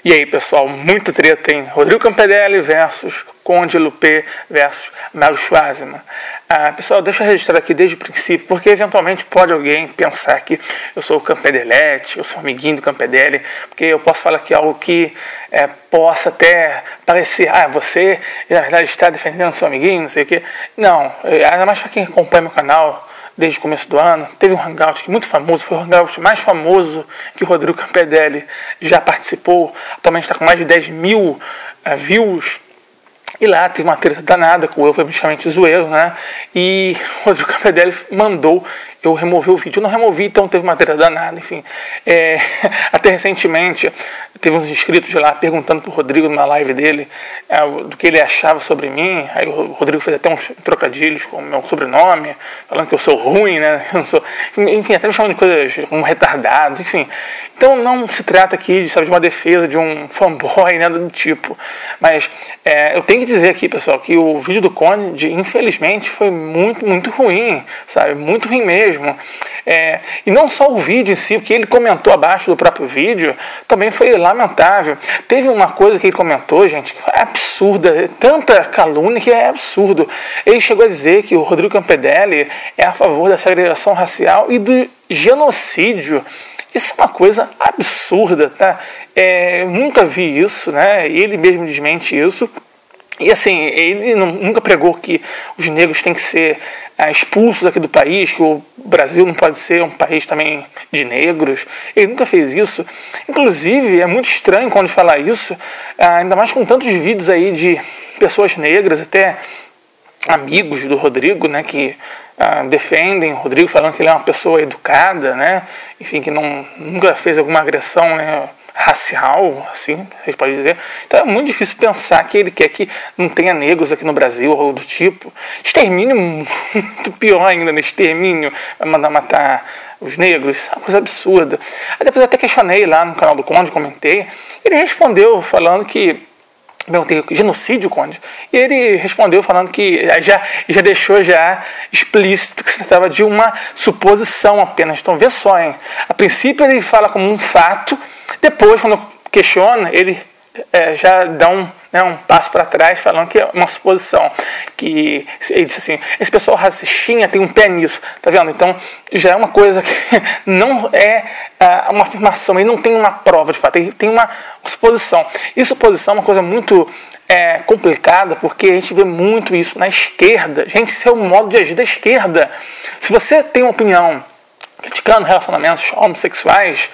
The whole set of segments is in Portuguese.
E aí, pessoal, muita treta, hein? Rodrigo Campedelli versus Conde Lupé versus Melo Schwarzman. Pessoal, deixa eu registrar aqui desde o princípio, porque eventualmente pode alguém pensar que eu sou o Campedelete, eu sou amiguinho do Campedelli, porque eu posso falar aqui algo que possa até parecer, você na verdade está defendendo seu amiguinho, não sei o quê. Não, ainda mais para quem acompanha meu canal desde o começo do ano, teve um hangout muito famoso, foi o hangout mais famoso que o Rodrigo Campedelli já participou, atualmente está com mais de 10 mil views, e lá teve uma treta danada com o eu praticamente zoeiro, né? E o Rodrigo Campedelli mandou eu remover o vídeo. Eu não removi, então teve uma treta danada, enfim. Até recentemente, teve uns inscritos lá perguntando pro Rodrigo numa live dele do que ele achava sobre mim. Aí o Rodrigo fez até uns trocadilhos com o meu sobrenome, falando que eu sou ruim, né? Eu não sou, enfim, até me chamando de coisas como retardado, enfim. Então não se trata aqui de uma defesa de um fanboy, nada do tipo. Mas eu tenho que dizer aqui, pessoal, que o vídeo do Conde, infelizmente, foi muito, muito ruim, sabe? Muito ruim mesmo. E não só o vídeo em si, o que ele comentou abaixo do próprio vídeo também foi lamentável. Teve uma coisa que ele comentou, gente, que é absurda, tanta calúnia que é absurdo. Ele chegou a dizer que o Rodrigo Campedelli é a favor da segregação racial e do genocídio. Isso é uma coisa absurda, tá? Eu nunca vi isso, né? Ele mesmo desmente isso. E assim, ele nunca pregou que os negros têm que ser expulsos aqui do país, que o Brasil não pode ser um país também de negros. Ele nunca fez isso. Inclusive, é muito estranho quando fala isso, ainda mais com tantos vídeos aí de pessoas negras, até amigos do Rodrigo, né, que defendem o Rodrigo, falando que ele é uma pessoa educada, né, enfim, que nunca fez alguma agressão, né, racial, assim, vocês podem dizer. Então é muito difícil pensar que ele quer que não tenha negros aqui no Brasil, ou do tipo. Extermínio, muito pior ainda, né? Extermínio, vai mandar matar os negros, é uma coisa absurda. Aí depois eu até questionei lá no canal do Conde, comentei, ele respondeu falando que tem genocídio, Conde. E ele respondeu falando que já deixou explícito que se tratava de uma suposição apenas. Então vê só, hein? A princípio ele fala como um fato, depois, quando questiona, ele já dá um passo para trás, falando que é uma suposição. Que ele disse assim, esse pessoal racistinha tem um pé nisso, tá vendo? Então, já é uma coisa que não é uma afirmação, ele não tem uma prova de fato, ele tem uma suposição. E suposição é uma coisa muito complicada, porque a gente vê muito isso na esquerda. Gente, esse é o modo de agir da esquerda. Se você tem uma opinião criticando relacionamentos homossexuais,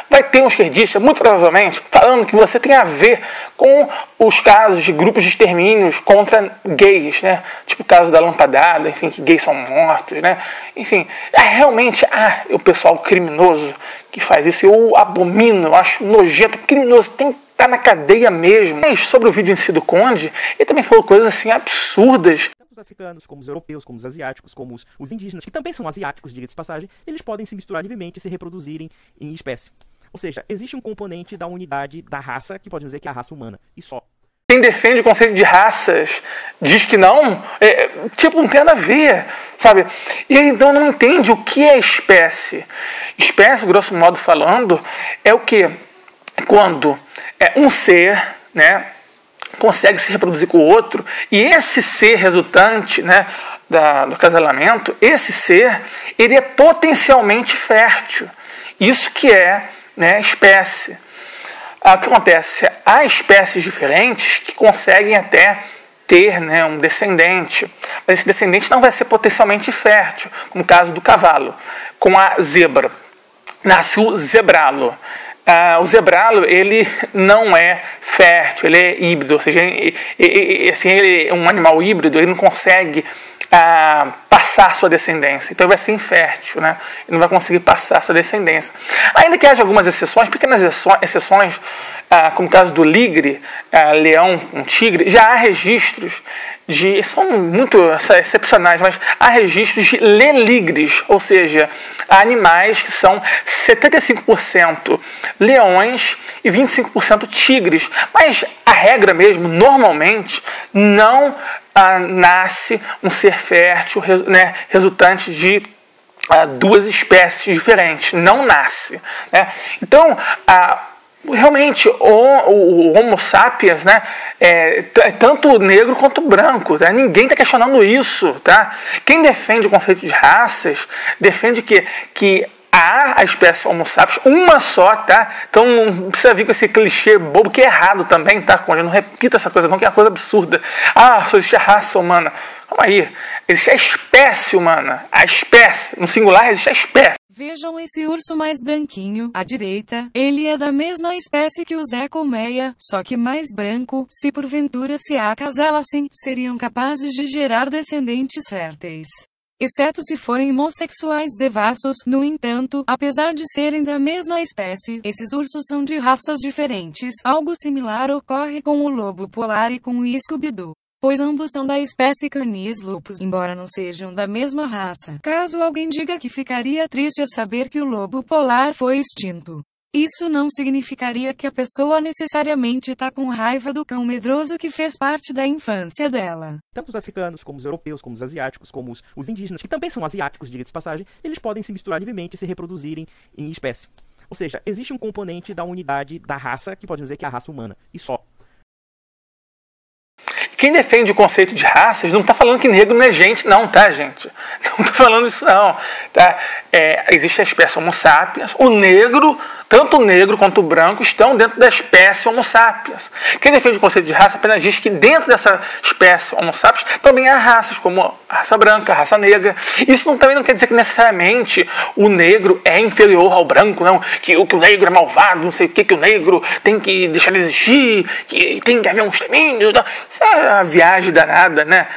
vai ter um esquerdista, muito provavelmente, falando que você tem a ver com os casos de grupos de extermínios contra gays, né? Tipo o caso da lampadada, enfim, que gays são mortos, né? Enfim, realmente o pessoal criminoso que faz isso, eu abomino, eu acho nojento, criminoso, tem que estar na cadeia mesmo. Mas sobre o vídeo em si do Conde, ele também falou coisas assim absurdas. Os africanos, como os europeus, como os asiáticos, como os indígenas, que também são asiáticos, diga-se de passagem, eles podem se misturar livremente e se reproduzirem em espécie. Ou seja, existe um componente da unidade da raça, que pode dizer que é a raça humana, e só. Quem defende o conceito de raças diz que não, não tem nada a ver, sabe? E ele então não entende o que é espécie. Espécie, grosso modo falando, é o que? Quando um ser, né, consegue se reproduzir com o outro, e esse ser resultante, né, do acasalamento, esse ser, ele é potencialmente fértil. Isso que é, né, espécie. O que acontece? Há espécies diferentes que conseguem até ter, né, um descendente, mas esse descendente não vai ser potencialmente fértil, como o caso do cavalo. Com a zebra, nasce o zebralo. O zebralo, ele não é fértil, ele é híbrido, ou seja, ele é um animal híbrido, ele não consegue passar sua descendência, então ele vai ser infértil, né? Ele não vai conseguir passar sua descendência. Ainda que haja algumas exceções, pequenas exceções, como o caso do ligre, leão com tigre, já há registros são muito excepcionais, mas há registros de leligres, ou seja, animais que são 75% leões e 25% tigres. Mas a regra mesmo, normalmente, não nasce um ser fértil, né, resultante de duas espécies diferentes. Não nasce, né? Então, realmente o Homo sapiens, né, é tanto negro quanto branco, tá? Ninguém está questionando isso, tá? Quem defende o conceito de raças defende que há a espécie Homo sapiens, uma só, tá? Então não precisa vir com esse clichê bobo, que é errado também, tá? Eu não repito essa coisa não, que é uma coisa absurda. Só existe a raça humana. Calma aí, existe a espécie humana, a espécie, no singular existe a espécie. Vejam esse urso mais branquinho, à direita. Ele é da mesma espécie que o Zé Colmeia, só que mais branco. Se porventura se acasalassem, seriam capazes de gerar descendentes férteis. Exceto se forem homossexuais devassos. No entanto, apesar de serem da mesma espécie, esses ursos são de raças diferentes. Algo similar ocorre com o lobo polar e com o Scooby-Doo, pois ambos são da espécie Canis lupus, embora não sejam da mesma raça. Caso alguém diga que ficaria triste ao saber que o lobo polar foi extinto, isso não significaria que a pessoa necessariamente está com raiva do cão medroso que fez parte da infância dela. Tanto os africanos, como os europeus, como os asiáticos, como os indígenas, que também são asiáticos, diga-se de passagem, eles podem se misturar livremente e se reproduzirem em espécie. Ou seja, existe um componente da unidade da raça, que pode dizer que é a raça humana, e só. Quem defende o conceito de raças não está falando que negro não é gente, não, tá, gente? Não está falando isso, não. Tá? Existe a espécie Homo sapiens, o negro, tanto o negro quanto o branco, estão dentro da espécie Homo sapiens. Quem defende o conceito de raça apenas diz que dentro dessa espécie Homo sapiens também há raças, como a raça branca, a raça negra. Isso também não quer dizer que necessariamente o negro é inferior ao branco, não, que o negro é malvado, não sei o que o negro tem que deixar de existir, que tem que haver um extermínio. Isso é uma viagem danada, né?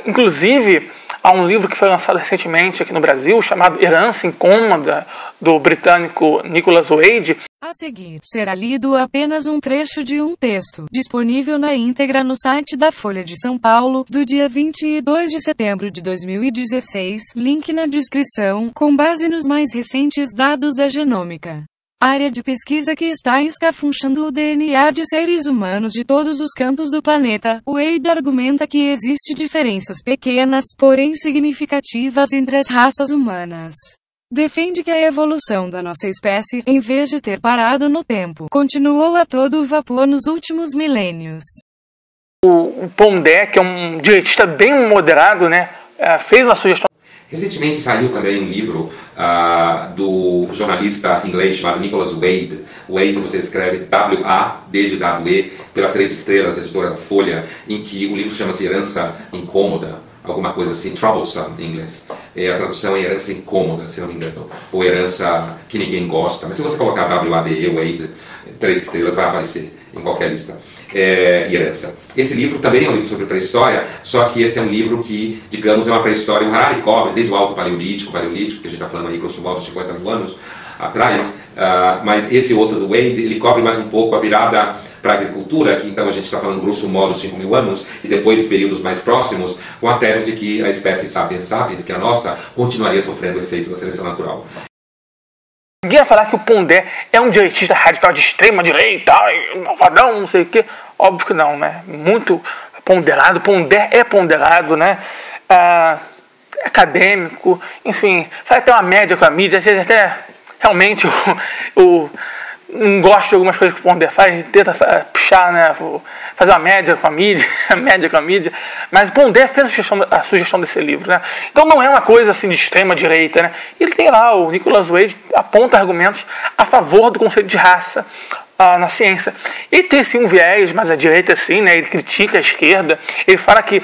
Inclusive, há um livro que foi lançado recentemente aqui no Brasil, chamado Herança Incômoda, do britânico Nicholas Wade. A seguir, será lido apenas um trecho de um texto, disponível na íntegra no site da Folha de São Paulo, do dia 22 de setembro de 2016, link na descrição, com base nos mais recentes dados da genômica, área de pesquisa que está escafunchando o DNA de seres humanos de todos os cantos do planeta. Wade argumenta que existe diferenças pequenas, porém significativas entre as raças humanas. Defende que a evolução da nossa espécie, em vez de ter parado no tempo, continuou a todo vapor nos últimos milênios. O Pondé, que é um dietista bem moderado, né, fez uma sugestão. Recentemente saiu também um livro do jornalista inglês chamado Nicholas Wade. Wade você escreve W-A-D de W-E, pela 3 Estrelas, editora da Folha, em que o livro chama-se Herança Incômoda, alguma coisa assim, troublesome em inglês. A tradução é herança incômoda, se não me engano, ou herança que ninguém gosta. Mas se você colocar W-A-D-E, Wade, 3 Estrelas, vai aparecer em qualquer lista. Herança. Esse livro também é um livro sobre pré-história, só que esse é um livro que, digamos, é uma pré-história, o Harari cobre desde o Alto Paleolítico, que a gente está falando aí, grosso modo, 50 mil anos atrás, mas esse outro do Wade, ele cobre mais um pouco a virada para a agricultura, que então a gente está falando grosso modo 5 mil anos, e depois períodos mais próximos, com a tese de que a espécie Sapiens sapiens, que é a nossa, continuaria sofrendo o efeito da seleção natural. Ninguém vai falar que o Pondé é um direitista radical de extrema direita, malvadão, não sei o quê. Óbvio que não, né? Muito ponderado. Pondé é ponderado, né? Acadêmico, enfim, faz até uma média com a mídia, às vezes até realmente não gosto de algumas coisas que o Pondé faz, tenta puxar, né, fazer uma média com a mídia, mas o Pondé fez a sugestão desse livro, né? Então não é uma coisa assim de extrema direita, né? Ele tem lá, o Nicholas Wade aponta argumentos a favor do conceito de raça na ciência. Ele tem sim um viés mais à direita, assim, né? Ele critica a esquerda, ele fala que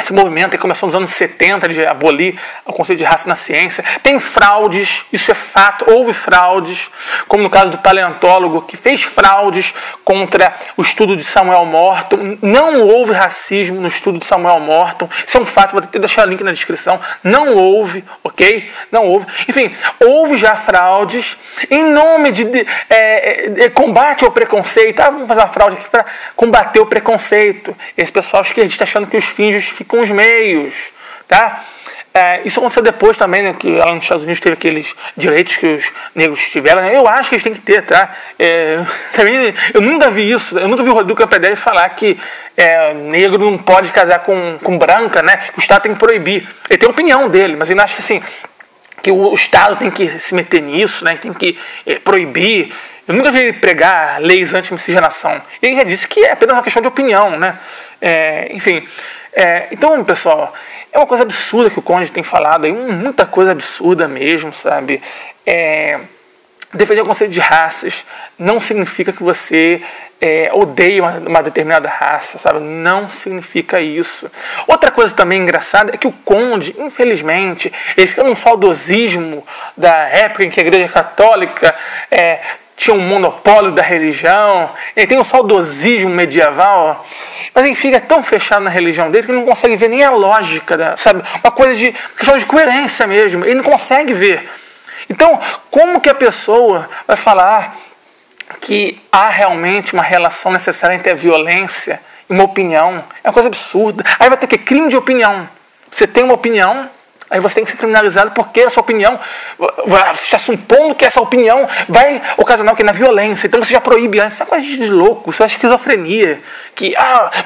esse movimento começou nos anos 70 de abolir o conceito de raça na ciência. Tem fraudes, isso é fato, houve fraudes, como no caso do paleontólogo que fez fraudes contra o estudo de Samuel Morton. Não houve racismo no estudo de Samuel Morton, isso é um fato, vou ter que deixar o link na descrição. Não houve, ok? Não houve. Enfim, houve já fraudes em nome de combate ao preconceito. Vamos fazer uma fraude aqui para combater o preconceito. Esse pessoal esquerdista achando que os fins justificam os meios, tá? Isso aconteceu depois também, né, que lá nos Estados Unidos teve aqueles direitos que os negros tiveram, né? Eu acho que eles têm que ter, tá? Também, eu nunca vi isso, eu nunca vi o Rodrigo Campedelli falar que negro não pode casar com branca, né? Que o Estado tem que proibir. Ele tem a opinião dele, mas ele acha que assim, que o Estado tem que se meter nisso, né? Tem que proibir. Eu nunca vi ele pregar leis anti-miscigenação. Ele já disse que é apenas uma questão de opinião, né? Então, pessoal, é uma coisa absurda que o Conde tem falado aí, muita coisa absurda mesmo, sabe? Defender o conceito de raças não significa que você odeia uma determinada raça, sabe? Não significa isso. Outra coisa também engraçada é que o Conde, infelizmente, ele fica num saudosismo da época em que a Igreja Católica tinha um monopólio da religião, ele tem um saudosismo medieval, mas ele fica tão fechado na religião dele que ele não consegue ver nem a lógica, sabe? Uma coisa de questão de coerência mesmo, ele não consegue ver. Então, como que a pessoa vai falar que há realmente uma relação necessária entre a violência e uma opinião? É uma coisa absurda. Aí vai ter que crime de opinião. Você tem uma opinião, aí você tem que ser criminalizado porque a sua opinião, você está supondo que essa opinião vai ocasionar o quê? Na violência. Então você já proíbe antes. Isso é coisa de louco, isso é esquizofrenia. Que,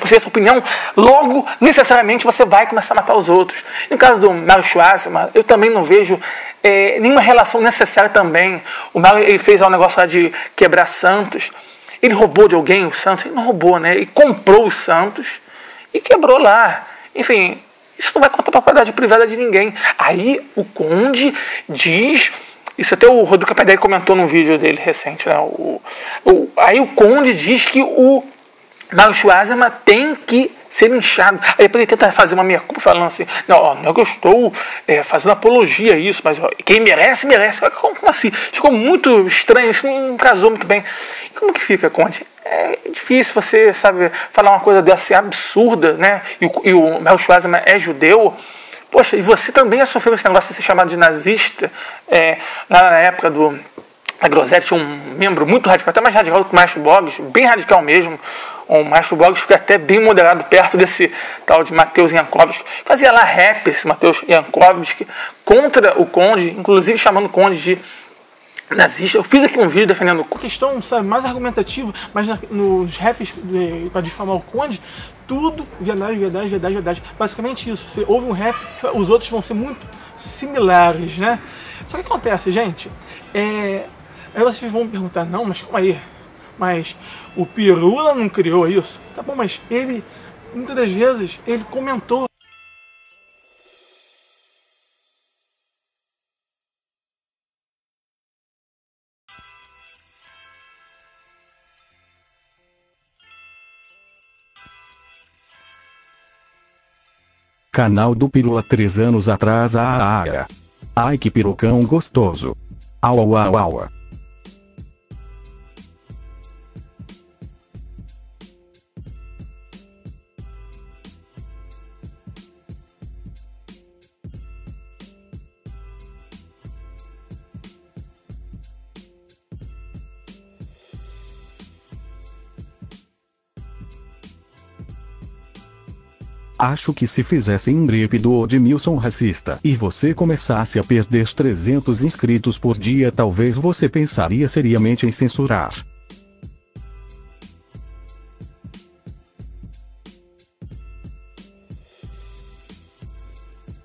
você tem essa opinião, logo, necessariamente, você vai começar a matar os outros. No caso do Mário Schwartzman, eu também não vejo nenhuma relação necessária também. O Mário, ele fez um negócio lá de quebrar santos. Ele roubou de alguém os santos? Ele não roubou, né? Ele comprou os santos e quebrou lá. Enfim, isso não vai contra a propriedade privada de ninguém. Aí o Conde diz... Isso até o Rodrigo Capedelli comentou num vídeo dele recente, né? Aí o Conde diz que o Mário Schwartzman tem que ser linchado. Aí depois ele tenta fazer uma meia-culpa falando assim, não é que eu estou fazendo apologia a isso, mas quem merece, merece. Como assim? Ficou muito estranho, isso não casou muito bem. E como que fica, Conde? É difícil você, sabe, falar uma coisa dessa assim, absurda, né? E o Mário Schwartzman é judeu. Poxa, e você também já sofreu esse negócio de ser chamado de nazista? Lá na época da Grossetti tinha um membro muito radical, até mais radical do que o Maestro Boggs, bem radical mesmo. O Maestro Boggs fica até bem moderado perto desse tal de Mateusz Jankowski. Fazia lá rap esse Mateusz Jankowski contra o Conde, inclusive chamando o Conde de nazista. Eu fiz aqui um vídeo defendendo a questão, sabe, mais argumentativa, mas nos raps para difamar o Conde, tudo verdade, verdade, verdade, verdade. Basicamente isso. Você ouve um rap, os outros vão ser muito similares, né? Só que acontece, gente, aí vocês vão me perguntar, não, mas calma aí, mas o Pirula não criou isso? Tá bom, mas ele, muitas das vezes, ele comentou. Canal do Pirula 3 anos atrás. Ai que pirocão gostoso. Au au au au. Acho que se fizessem um drip do Edmilson racista e você começasse a perder 300 inscritos por dia, talvez você pensaria seriamente em censurar.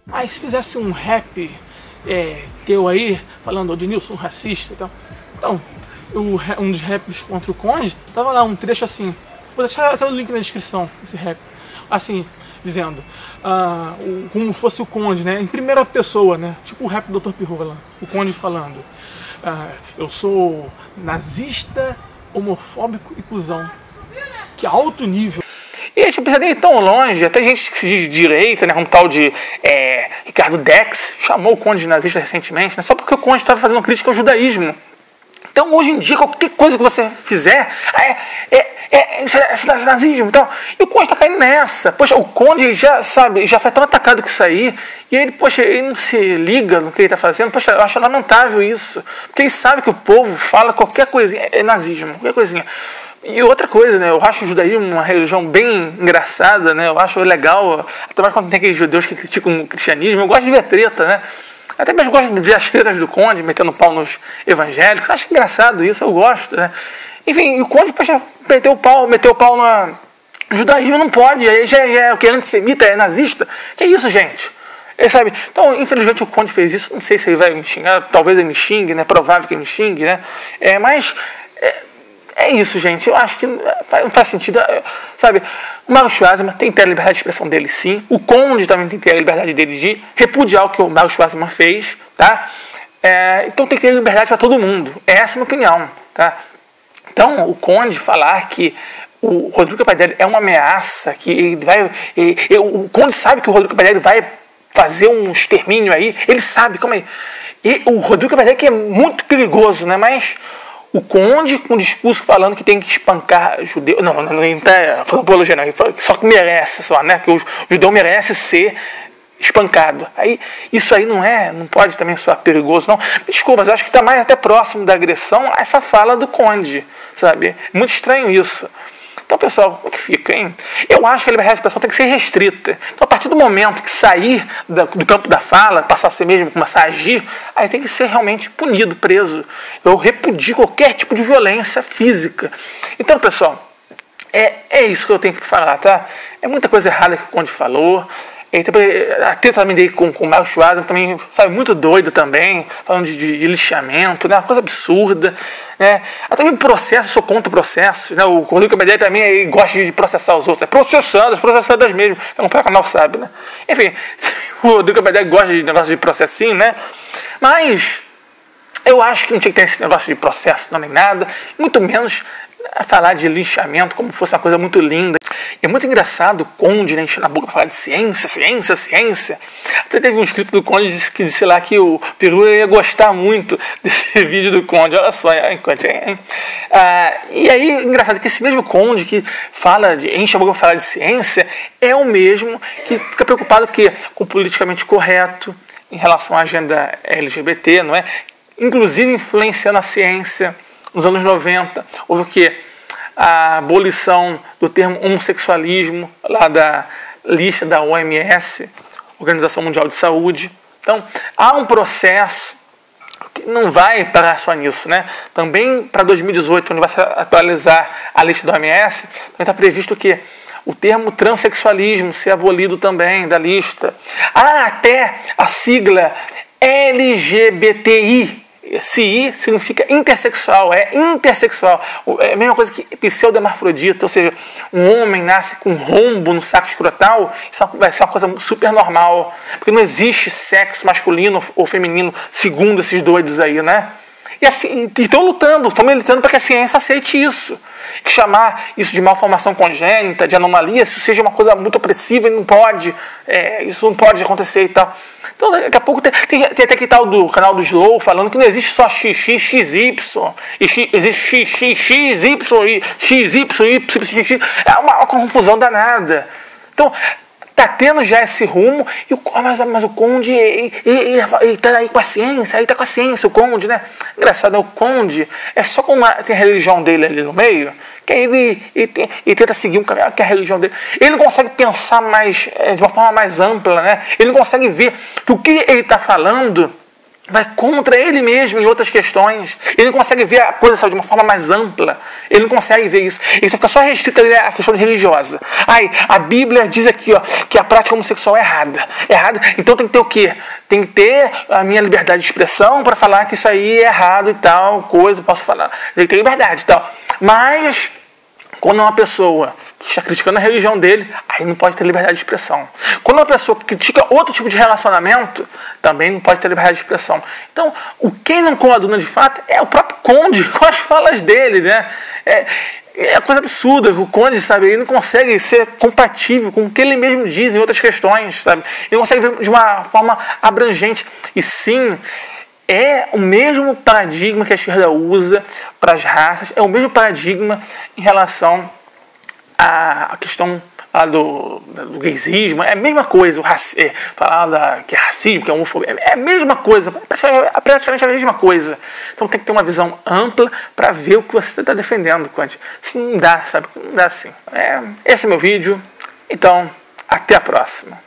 Mas se fizesse um rap teu aí, falando Edmilson racista e tal. Então, um dos raps contra o Conde, tava lá um trecho assim. Vou deixar até o link na descrição desse rap. Assim, dizendo como fosse o Conde, né, em primeira pessoa, né, tipo o rap do Dr. Pirula, o Conde falando, eu sou nazista, homofóbico e cuzão. Que alto nível. E a gente não precisa nem ir tão longe, até gente que se diz de direita, né, como tal de Ricardo Dex, chamou o Conde de nazista recentemente, né, só porque o Conde estava fazendo crítica ao judaísmo. Então, hoje em dia, qualquer coisa que você fizer é nazismo. Então, e o Conde está caindo nessa. Poxa, o Conde já foi tão atacado com isso aí, e ele, poxa, ele não se liga no que ele está fazendo. Poxa, eu acho lamentável isso. Porque ele sabe que o povo fala qualquer coisinha, é nazismo, qualquer coisinha. E outra coisa, né, eu acho o judaísmo uma religião bem engraçada, né, eu acho legal, até mais quando tem aqueles judeus que criticam o cristianismo, eu gosto de ver treta, né. Até mesmo gosto de ver as tretas do Conde, metendo pau nos evangélicos. Acho engraçado isso, eu gosto, né? Enfim, o Conde, poxa, meteu o pau no judaísmo, não pode. Aí já é o que é antissemita, é nazista. Que isso, gente? Sabe? Então, infelizmente, o Conde fez isso. Não sei se ele vai me xingar. Talvez ele me xingue, né? Provável que ele me xingue, né? Mas é isso, gente. Eu acho que não faz sentido, sabe? O Marcos Schwartzman tem que ter a liberdade de expressão dele, sim. O Conde também tem que ter a liberdade dele de repudiar o que o Marcos Schwartzman fez, tá? Então tem que ter liberdade para todo mundo. Essa é a minha opinião, tá? Então, o Conde falar que o Rodrigo Padelli é uma ameaça, que ele vai... o Conde sabe que o Rodrigo Padelli vai fazer um extermínio aí. Ele sabe, calma aí. E o Rodrigo Padelli que é muito perigoso, né? Mas o Conde com o discurso falando que tem que espancar judeu... Não está falando apologia, não. Só que merece, só, né? Que o judeu merece ser espancado. Aí, isso aí não pode também soar perigoso, não. Desculpa, mas eu acho que está mais até próximo da agressão a essa fala do Conde, sabe? Muito estranho isso. Então, pessoal, como é que fica, hein? Eu acho que a liberdade de expressão tem que ser restrita. Então, a partir do momento que sair do campo da fala, passar a ser mesmo, começar a agir, aí tem que ser realmente punido, preso. Eu repudio qualquer tipo de violência física. Então, pessoal, é isso que eu tenho que falar, tá? É muita coisa errada que o Conde falou. A treta também dele com o Marcos Schwartzman também, sabe, muito doido também, falando de lixamento, né, uma coisa absurda, né, até mesmo processo, eu sou contra o processo, né, o Rodrigo Padelli também ele gosta de processar os outros, processadas mesmo, é um canal sabe, né, enfim, o Rodrigo Padelli gosta de negócio de processinho, né, mas eu acho que não tinha que ter esse negócio de processo, não nem nada, muito menos a falar de lixamento como fosse uma coisa muito linda. É muito engraçado o Conde, né, enchendo a boca para falar de ciência. Até teve um inscrito do Conde que disse lá que o Peru ia gostar muito desse vídeo do Conde. Olha só, hein? E aí, engraçado que esse mesmo Conde que enche a boca para falar de ciência é o mesmo que fica preocupado com o politicamente correto em relação à agenda LGBT, não é? Inclusive influenciando a ciência. Nos anos 90, houve o quê? A abolição do termo homossexualismo, lá da lista da OMS, Organização Mundial de Saúde. Então, há um processo que não vai parar só nisso, né? Também para 2018, onde vai se atualizar a lista da OMS, também está previsto que o termo transexualismo ser abolido também da lista. Há até a sigla LGBTI. Esse I significa intersexual, é a mesma coisa que pseudo-hermafrodita, ou seja, um homem nasce com um rombo no saco escrotal, isso vai ser uma coisa super normal, porque não existe sexo masculino ou feminino segundo esses doidos aí, né? E assim, estão militando para que a ciência aceite isso. Que chamar isso de malformação congênita, de anomalia, isso seja uma coisa muito opressiva e não pode, isso não pode acontecer e tal. Então, daqui a pouco tem até que tal do canal do Slow falando que não existe só XX, XY, existe XXY e XY. É uma confusão danada. Então, está tendo já esse rumo, mas o Conde está aí com a ciência, o Conde, né? Engraçado, o Conde é só quando tem a religião dele ali no meio, que aí ele tenta seguir um caminho que é a religião dele. Ele não consegue pensar de uma forma mais ampla, né? Ele não consegue ver que o que ele está falando vai contra ele mesmo em outras questões. Ele não consegue ver a coisa de uma forma mais ampla. Ele não consegue ver isso. Ele fica só restrito à questão religiosa. A Bíblia diz aqui, que a prática homossexual é errada. Então tem que ter o quê? Tem que ter a minha liberdade de expressão para falar que isso aí é errado e tal, coisa, posso falar. Tem que ter liberdade e tal. Mas, quando uma pessoa que está criticando a religião dele, aí não pode ter liberdade de expressão. Quando uma pessoa que critica outro tipo de relacionamento, também não pode ter liberdade de expressão. Então, quem não coaduna de fato é o próprio Conde, com as falas dele, né? É coisa absurda. O Conde, sabe, ele não consegue ser compatível com o que ele mesmo diz em outras questões, sabe? Ele não consegue ver de uma forma abrangente. E sim, é o mesmo paradigma que a esquerda usa para as raças, é o mesmo paradigma em relação à questão do gaysismo, é a mesma coisa, falar que é racismo, que é homofobia, é a mesma coisa, praticamente a mesma coisa. Então tem que ter uma visão ampla para ver o que você está defendendo, Conde. Isso não dá, sabe? Não dá assim. Esse é meu vídeo, então até a próxima.